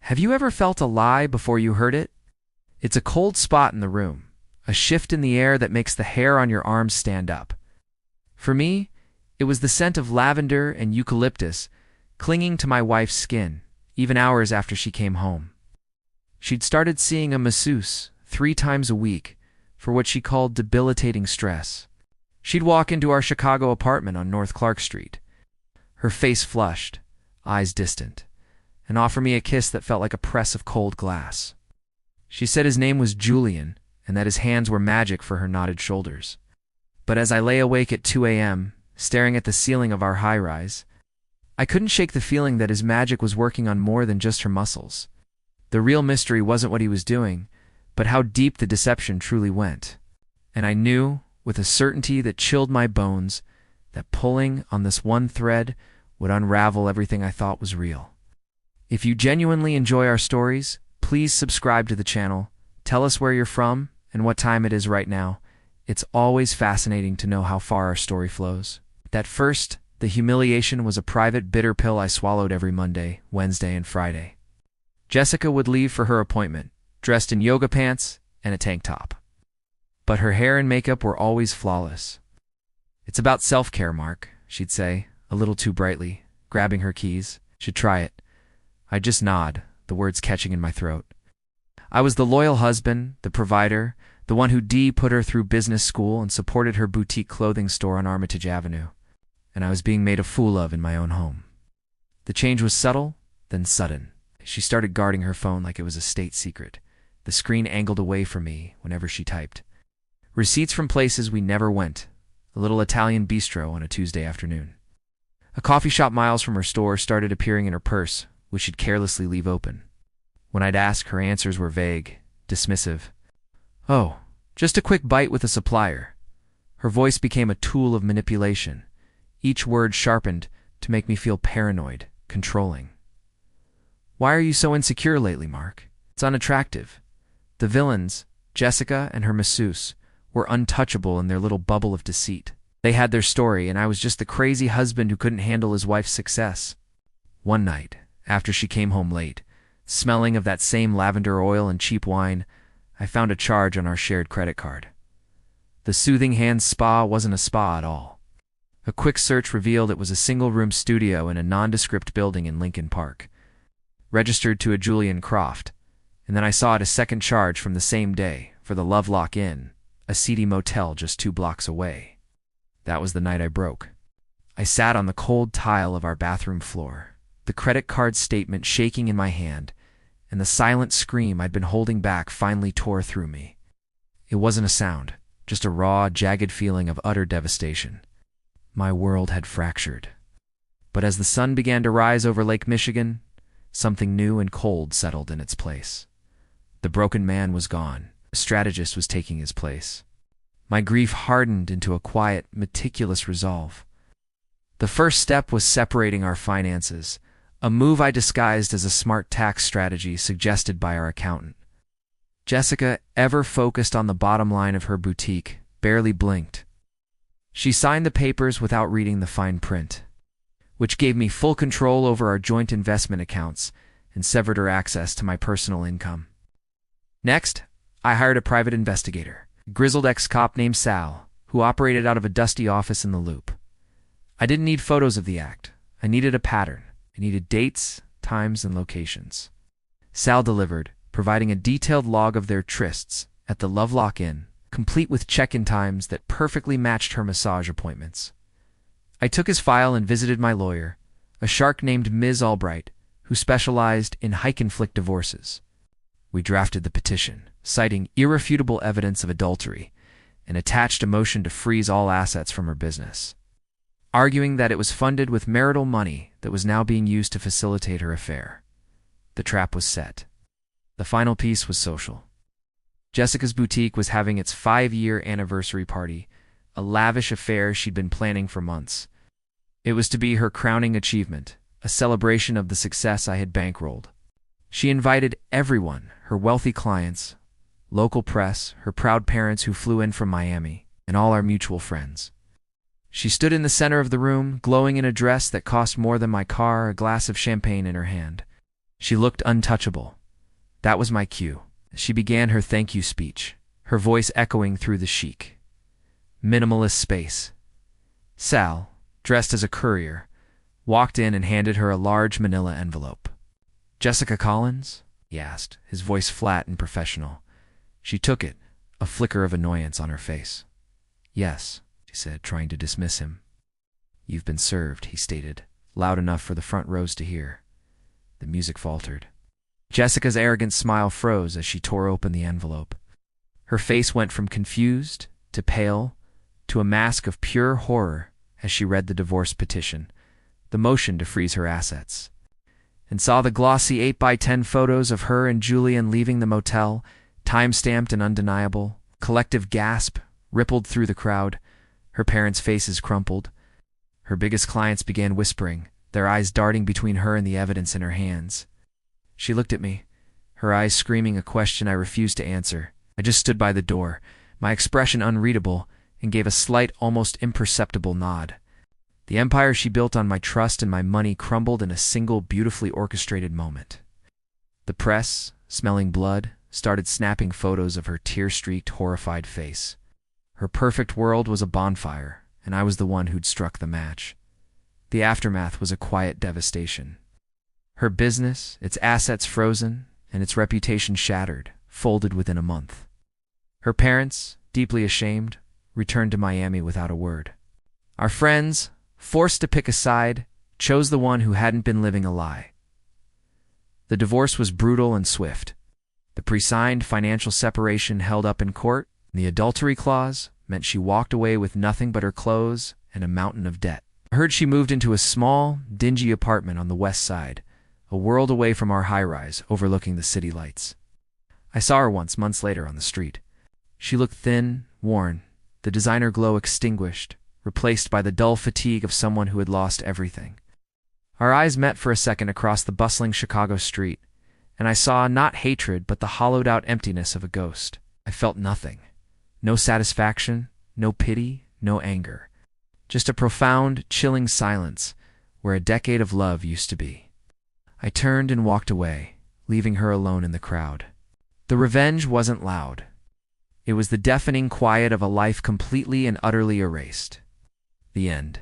Have you ever felt a lie before you heard it? It's a cold spot in the room, a shift in the air that makes the hair on your arms stand up. For me, it was the scent of lavender and eucalyptus clinging to my wife's skin, even hours after she came home. She'd started seeing a masseuse 3 times a week for what she called debilitating stress. She'd walk into our Chicago apartment on North Clark Street, her face flushed, eyes distant, and offer me a kiss that felt like a press of cold glass. She said his name was Julian and that his hands were magic for her knotted shoulders. But as I lay awake at 2 a.m., staring at the ceiling of our high-rise, I couldn't shake the feeling that his magic was working on more than just her muscles. The real mystery wasn't what he was doing, but how deep the deception truly went. And I knew, with a certainty that chilled my bones, that pulling on this one thread would unravel everything I thought was real. If you genuinely enjoy our stories, please subscribe to the channel, tell us where you're from and what time it is right now. It's always fascinating to know how far our story flows. At first, the humiliation was a private bitter pill I swallowed every Monday, Wednesday, and Friday. Jessica would leave for her appointment, dressed in yoga pants and a tank top. But her hair and makeup were always flawless. "It's about self-care, Mark," she'd say, a little too brightly, grabbing her keys. "Should try it." I'd just nod, the words catching in my throat. I was the loyal husband, the provider, the one who put her through business school and supported her boutique clothing store on Armitage Avenue. And I was being made a fool of in my own home. The change was subtle, then sudden. She started guarding her phone like it was a state secret, the screen angled away from me whenever she typed. Receipts from places we never went, a little Italian bistro on a Tuesday afternoon. A coffee shop miles from her store started appearing in her purse, which she'd carelessly leave open. When I'd ask, her answers were vague, dismissive. "Oh, just a quick bite with a supplier." Her voice became a tool of manipulation, each word sharpened to make me feel paranoid, controlling. "Why are you so insecure lately, Mark? It's unattractive." The villains, Jessica and her masseuse, were untouchable in their little bubble of deceit. They had their story, and I was just the crazy husband who couldn't handle his wife's success. One night, after she came home late, smelling of that same lavender oil and cheap wine, I found a charge on our shared credit card. The Soothing Hands Spa wasn't a spa at all. A quick search revealed it was a single-room studio in a nondescript building in Lincoln Park, registered to a Julian Croft, and then I saw a second charge from the same day for the Lovelock Inn, a seedy motel just 2 blocks away. That was the night I broke. I sat on the cold tile of our bathroom floor, the credit card statement shaking in my hand, and the silent scream I'd been holding back finally tore through me. It wasn't a sound, just a raw, jagged feeling of utter devastation. My world had fractured. But as the sun began to rise over Lake Michigan, something new and cold settled in its place. The broken man was gone. A strategist was taking his place. My grief hardened into a quiet, meticulous resolve. The first step was separating our finances, a move I disguised as a smart tax strategy suggested by our accountant. Jessica, ever focused on the bottom line of her boutique, barely blinked. She signed the papers without reading the fine print, which gave me full control over our joint investment accounts and severed her access to my personal income. Next, I hired a private investigator, a grizzled ex-cop named Sal, who operated out of a dusty office in the Loop. I didn't need photos of the act. I needed a pattern. I needed dates, times, and locations. Sal delivered, providing a detailed log of their trysts at the Lovelock Inn, complete with check-in times that perfectly matched her massage appointments. I took his file and visited my lawyer, a shark named Ms. Albright, who specialized in high-conflict divorces. We drafted the petition, citing irrefutable evidence of adultery, and attached a motion to freeze all assets from her business, arguing that it was funded with marital money that was now being used to facilitate her affair. The trap was set. The final piece was social. Jessica's boutique was having its 5-year anniversary party, a lavish affair she'd been planning for months. It was to be her crowning achievement, a celebration of the success I had bankrolled. She invited everyone, her wealthy clients, local press, her proud parents who flew in from Miami, and all our mutual friends. She stood in the center of the room, glowing in a dress that cost more than my car, a glass of champagne in her hand. She looked untouchable. That was my cue. She began her thank you speech, her voice echoing through the chic, minimalist space. Sal, dressed as a courier, walked in and handed her a large manila envelope. "Jessica Collins?" he asked, his voice flat and professional. She took it, a flicker of annoyance on her face. "Yes," she said, trying to dismiss him. "You've been served," he stated, loud enough for the front rows to hear. The music faltered. Jessica's arrogant smile froze as she tore open the envelope. Her face went from confused to pale to a mask of pure horror as she read the divorce petition, the motion to freeze her assets, and saw the glossy 8x10 photos of her and Julian leaving the motel, time-stamped and undeniable. Collective gasp rippled through the crowd. Her parents' faces crumpled. Her biggest clients began whispering, their eyes darting between her and the evidence in her hands. She looked at me, her eyes screaming a question I refused to answer. I just stood by the door, my expression unreadable, and gave a slight, almost imperceptible nod. The empire she built on my trust and my money crumbled in a single beautifully orchestrated moment. The press, smelling blood, started snapping photos of her tear-streaked, horrified face. Her perfect world was a bonfire, and I was the one who'd struck the match. The aftermath was a quiet devastation. Her business, its assets frozen, and its reputation shattered, folded within a month. Her parents, deeply ashamed, returned to Miami without a word. Our friends, forced to pick a side, chose the one who hadn't been living a lie. The divorce was brutal and swift. The pre-signed financial separation held up in court, and the adultery clause meant she walked away with nothing but her clothes and a mountain of debt. I heard she moved into a small, dingy apartment on the west side, a world away from our high-rise overlooking the city lights. I saw her once, months later, on the street. She looked thin, worn, the designer glow extinguished, replaced by the dull fatigue of someone who had lost everything. Our eyes met for a second across the bustling Chicago street, and I saw not hatred but the hollowed-out emptiness of a ghost. I felt nothing. No satisfaction, no pity, no anger. Just a profound, chilling silence where a decade of love used to be. I turned and walked away, leaving her alone in the crowd. The revenge wasn't loud. It was the deafening quiet of a life completely and utterly erased. The end.